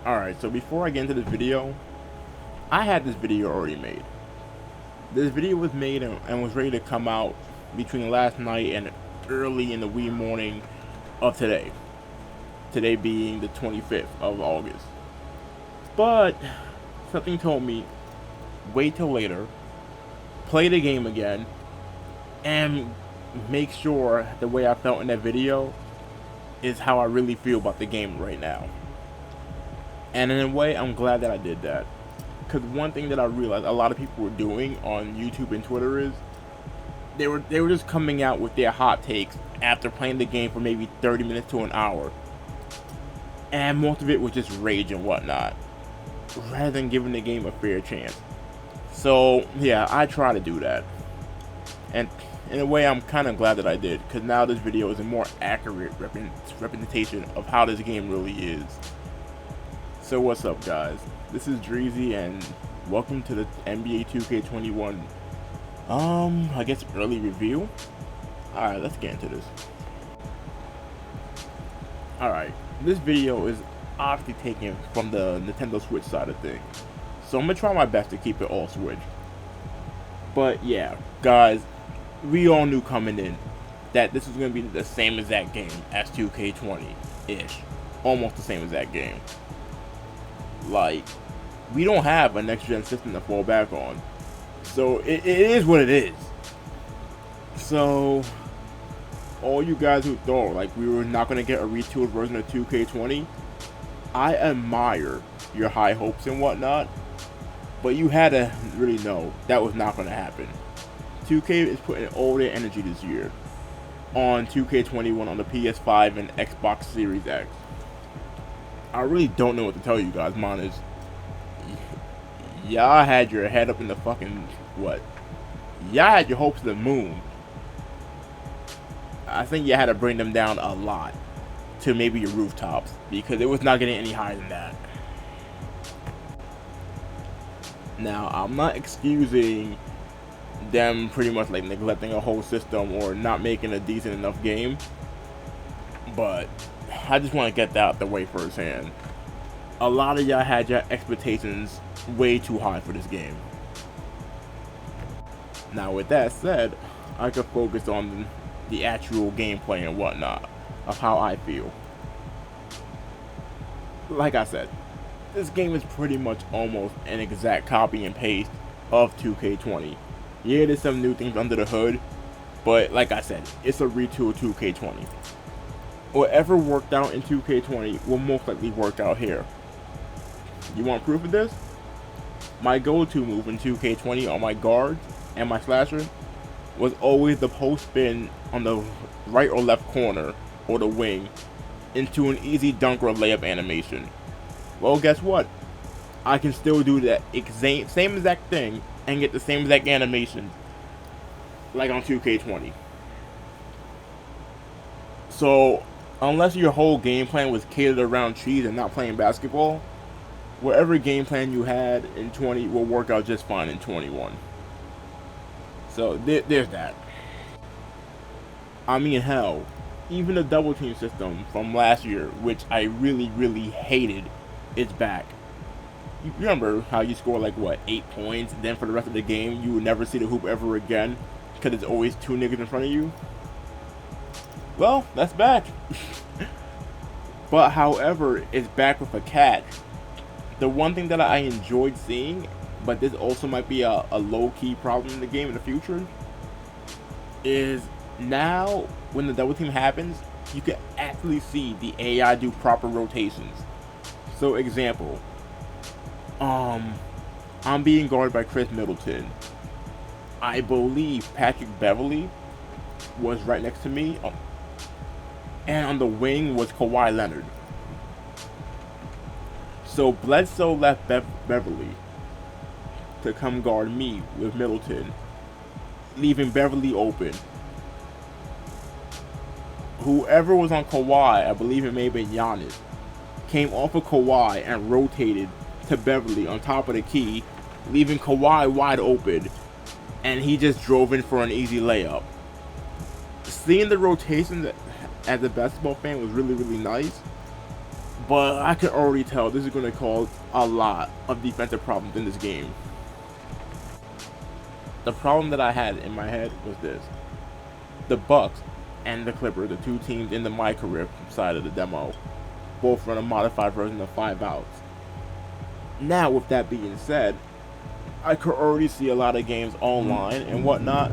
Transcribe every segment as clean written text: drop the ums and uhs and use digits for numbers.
Alright, so before I get into this video, I had this video already made. This video was made and was ready to come out between last night and early in the wee morning of today. Today being the 25th of August. But something told me, wait till later, play the game again, and make sure the way I felt in that video is how I really feel about the game right now. And in a way, I'm glad that I did that. Because one thing that I realized a lot of people were doing on YouTube and Twitter is they were just coming out with their hot takes after playing the game for maybe 30 minutes to an hour. And most of it was just rage and whatnot, rather than giving the game a fair chance. So yeah, I try to do that. And in a way, I'm kind of glad that I did, because now this video is a more accurate representation of how this game really is. So what's up, guys? This is Odreazy, and welcome to the NBA 2K21 I guess early review. Alright, let's get into this. Alright, this video is obviously taken from the Nintendo Switch side of things, so I'm gonna try my best to keep it all Switch. But yeah, guys, we all knew coming in that this was gonna be the same exact game as 2K20-ish. Almost the same exact game. Like, we don't have a next-gen system to fall back on, so it is what it is. So all you guys who thought like we were not going to get a retooled version of 2K20, I admire your high hopes and whatnot, but you had to really know that was not going to happen. 2K is putting all their energy this year on 2K21 on the PS5 and Xbox Series X. I really don't know what to tell you guys, man. Is y'all had your head up in the fucking what? Y'all had your hopes to the moon. I think you had to bring them down a lot to maybe your rooftops, because it was not getting any higher than that. Now, I'm not excusing them pretty much like neglecting a whole system or not making a decent enough game, but I just want to get that out the way firsthand. A lot of y'all had your expectations way too high for this game. Now, with that said, I could focus on the actual gameplay and whatnot of how I feel. Like I said, this game is pretty much almost an exact copy and paste of 2K20. Yeah, there's some new things under the hood, but like I said, it's a retool 2K20. Whatever worked out in 2K20 will most likely work out here. You want proof of this? My go-to move in 2K20 on my guards and my slasher was always the post spin on the right or left corner or the wing into an easy dunk or layup animation. Well, guess what? I can still do that same exact thing and get the same exact animation like on 2K20. So unless your whole game plan was catered around cheese and not playing basketball, whatever game plan you had in 20 will work out just fine in 21. So there's that. I mean, hell, even the double team system from last year, which I really hated, is back. You remember how you score like what, 8 points, then for the rest of the game you would never see the hoop ever again because there's always two niggas in front of you? Well, that's back. But however, it's back with a catch. The one thing that I enjoyed seeing, but this also might be a low-key problem in the game in the future, is now when the double team happens, you can actually see the AI do proper rotations. So example, I'm being guarded by Chris Middleton. I believe Patrick Beverly was right next to me, and on the wing was Kawhi Leonard. So Bledsoe left Beverly to come guard me with Middleton, leaving Beverly open. Whoever was on Kawhi, I believe it may have been Giannis, came off of Kawhi and rotated to Beverly on top of the key, leaving Kawhi wide open, and he just drove in for an easy layup. Seeing the rotations as a basketball fan was really nice, but I can already tell this is going to cause a lot of defensive problems in this game. The problem that I had in my head was this: the Bucks and the Clippers, the two teams in the My Career side of the demo, both run a modified version of 5 outs. Now, with that being said, I could already see a lot of games online and whatnot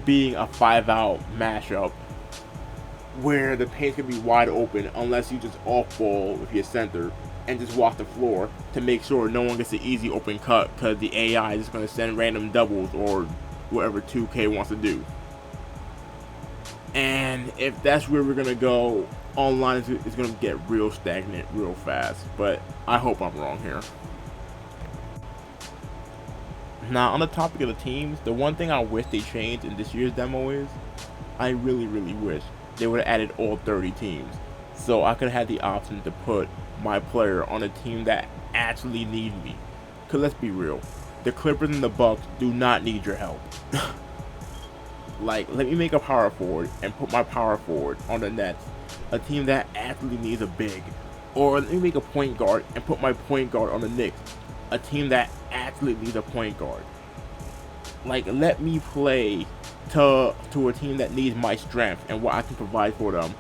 being a 5-out mashup where the paint could be wide open unless you just off ball with your center and just walk the floor to make sure no one gets an easy open cut, because the AI is just going to send random doubles or whatever 2K wants to do. And if that's where we're going to go, online is going to get real stagnant real fast, but I hope I'm wrong here. Now, on the topic of the teams, the one thing I wish they changed in this year's demo is I really wish they would have added all 30 teams, so I could have had the option to put my player on a team that actually need me. Cause let's be real, the Clippers and the Bucks do not need your help. Like, let me make a power forward and put my power forward on the Nets, a team that actually needs a big. Or let me make a point guard and put my point guard on the Knicks, a team that actually needs a point guard. Like, let me play to a team that needs my strength and what I can provide for them.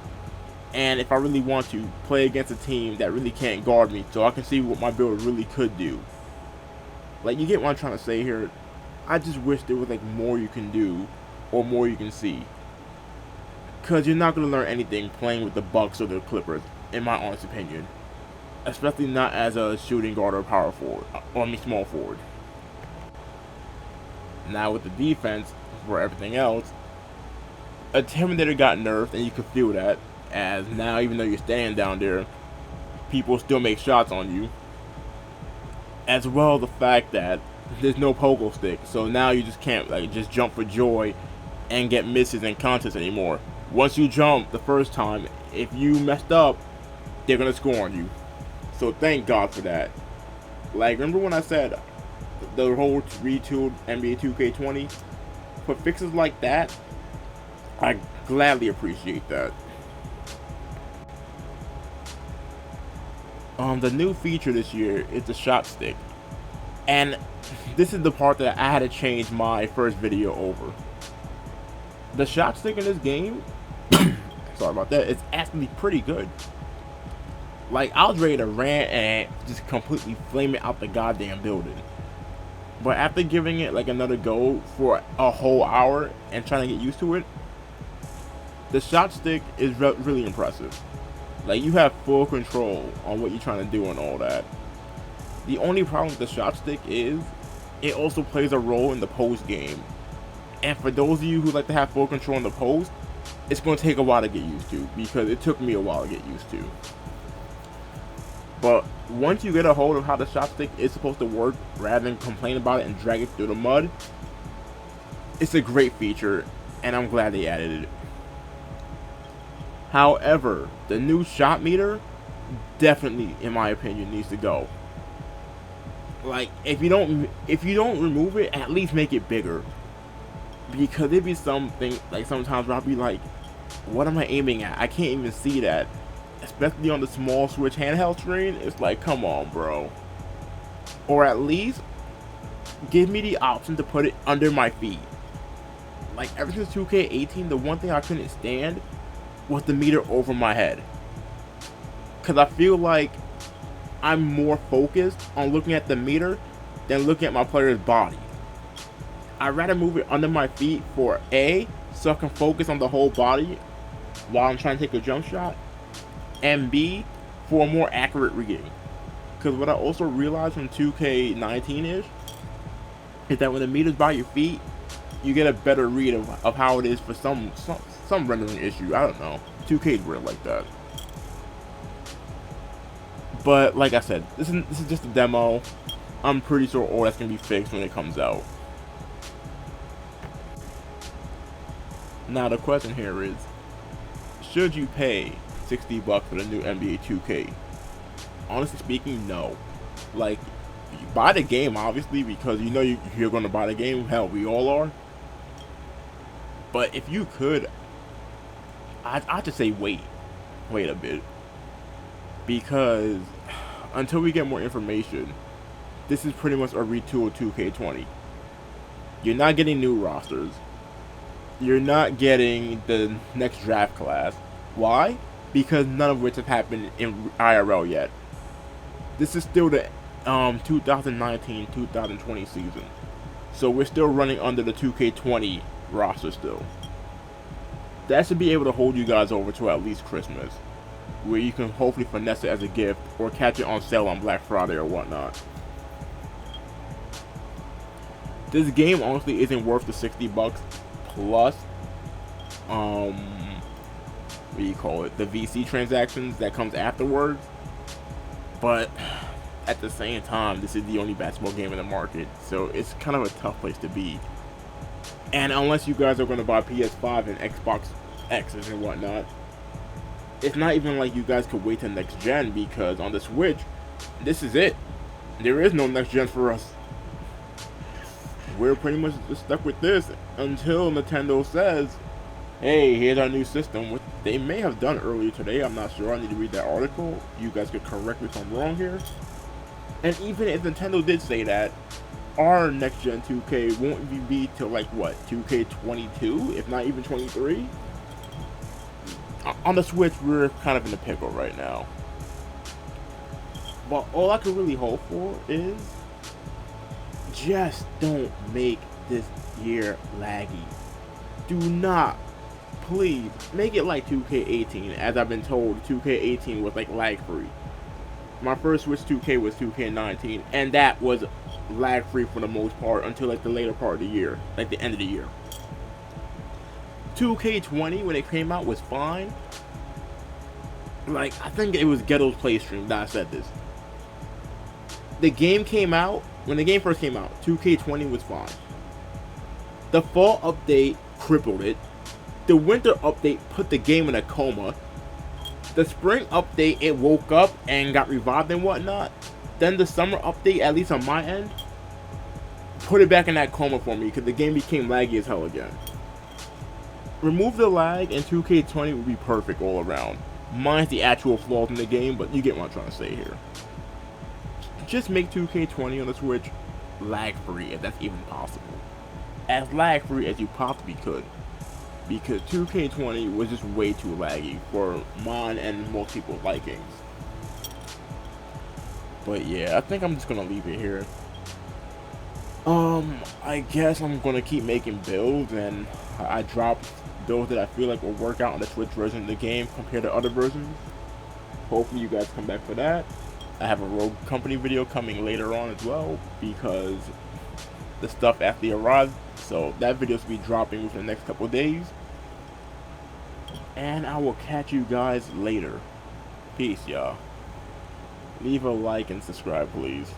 And if I really want to, play against a team that really can't guard me, so I can see what my build really could do. Like, you get what I'm trying to say here? I just wish there was like more you can do or more you can see. Cause you're not gonna learn anything playing with the Bucks or the Clippers, in my honest opinion. Especially not as a shooting guard or power forward, or small forward. Now with the defense, for everything else, Intimidator got nerfed, and you can feel that, as now even though you're standing down there, people still make shots on you. As well as the fact that there's no pogo stick, so now you just can't like just jump for joy and get misses in contests anymore. Once you jump the first time, if you messed up, they're gonna score on you. So thank God for that. Like, remember when I said the whole retooled NBA 2K20? For fixes like that, I gladly appreciate that. The new feature this year is the shot stick. And this is the part that I had to change my first video over. The shot stick in this game, sorry about that, it's actually pretty good. Like, I was ready to rant and just completely flame it out the goddamn building. But after giving it like another go for a whole hour and trying to get used to it, the shot stick is really impressive. Like, you have full control on what you're trying to do and all that. The only problem with the shot stick is it also plays a role in the post game. And for those of you who like to have full control in the post, it's going to take a while to get used to, because it took me a while to get used to. But once you get a hold of how the shot stick is supposed to work, rather than complain about it and drag it through the mud, it's a great feature, and I'm glad they added it. However, the new shot meter definitely, in my opinion, needs to go. Like, if you don't remove it, at least make it bigger. Because there'd be something, like, sometimes where I'll be like, what am I aiming at? I can't even see that. Especially on the small Switch handheld screen, it's like, come on, bro. Or at least, give me the option to put it under my feet. Like, ever since 2K18, the one thing I couldn't stand was the meter over my head. Because I feel like I'm more focused on looking at the meter than looking at my player's body. I'd rather move it under my feet for A, so I can focus on the whole body while I'm trying to take a jump shot, and B, for a more accurate reading. Because what I also realized from 2K19 is that when the meter's by your feet, you get a better read of how it is for some rendering issue. I don't know. 2K's weird like that. But like I said, this is just a demo. I'm pretty sure all that's gonna be fixed when it comes out. Now the question here is, should you pay $60 for the new NBA 2K? Honestly speaking, no. Like, you buy the game obviously because you know you're gonna buy the game. Hell, we all are. But if you could, I'd just say wait a bit. because until we get more information, this is pretty much a retool of 2K20. You're not getting new rosters. You're not getting the next draft class. Why? Because none of which have happened in IRL yet. This is still the 2019-2020 season. So we're still running under the 2K20 roster still. That should be able to hold you guys over to at least Christmas, where you can hopefully finesse it as a gift or catch it on sale on Black Friday or whatnot. This game honestly isn't worth the $60 plus what do you call it, the VC transactions that comes afterwards. But at the same time, this is the only basketball game in the market, so it's kind of a tough place to be. And unless you guys are going to buy PS5 and Xbox X's and whatnot, it's not even like you guys could wait till next gen, because on the Switch, this is it. There is no next gen for us. We're pretty much just stuck with this until Nintendo says, hey, here's our new system, which they may have done earlier today. I'm not sure. I need to read that article. You guys could correct me if I'm wrong here. And even if Nintendo did say that, our next gen 2K won't even be till like what, 2K22, if not even 23. On the Switch, we're kind of in a pickle right now. But all I can really hope for is just don't make this year laggy. Do not, please, make it like 2K18, as I've been told 2K18 was like lag free. My first Switch 2K was 2K19, and that was lag free for the most part until like the later part of the year, like the end of the year. 2K20 when it came out was fine. Like, I think it was Ghetto's Playstream that I said this. The game came out, when the game first came out, 2K20 was fine. The fall update crippled it. The winter update put the game in a coma. The spring update, it woke up and got revived and whatnot. Then the summer update, at least on my end, put it back in that coma for me because the game became laggy as hell again. Remove the lag and 2K20 would be perfect all around. Minus the actual flaws in the game, but you get what I'm trying to say here. Just make 2K20 on the Switch lag free if that's even possible. As lag free as you possibly could. Because 2K20 was just way too laggy for mine and most people's likings. But yeah, I think I'm just gonna leave it here. I guess I'm gonna keep making builds, and I drop builds that I feel like will work out on the Switch version of the game compared to other versions. Hopefully you guys come back for that. I have a Rogue Company video coming later on as well, because the stuff actually arrived, so that video will be dropping within the next couple of days. And I will catch you guys later. Peace, y'all. Leave a like and subscribe, please.